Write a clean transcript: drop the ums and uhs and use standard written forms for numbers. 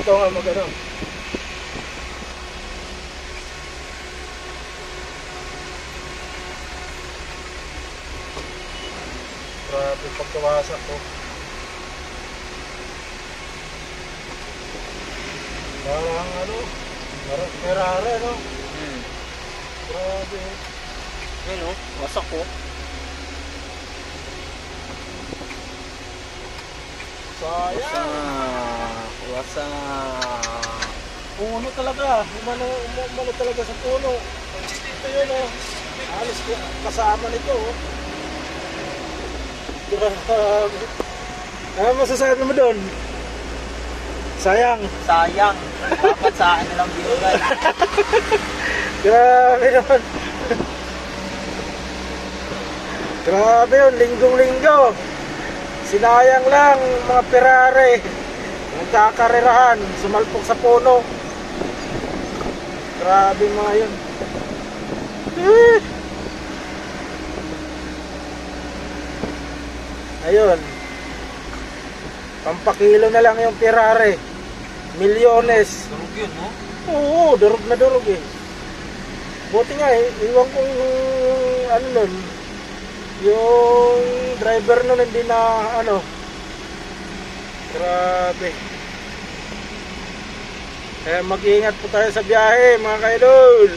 ikaw nga mag-ano. Grabe pagkawasak ko. Parang ano, parang Ferrari, no? Grabe. Ayun o, wasak ko. Sayang. Wasak. Puno talaga. Umano talaga sa puno. Ito yun, oh. Alis kasama nito, oh. Grabe. Ano masasabi mo doon? Sayang. Sayang. Dapat sa akin nalang binigay. Grabe naman. Grabe yun, linggong-linggo. Sinayang lang mga Ferrari. Nagkakarerahan, sumalpok sa puno. Grabe mga yun. Ayun. Pampakilo na lang yung Ferrari. Milyones. Durog yun, no? Oo, durog na durog eh. Buti nga eh, iwan kong ano nun, yung driver nun hindi na ano. Grabe. Kaya mag-iingat po tayo sa biyahe mga kaidol.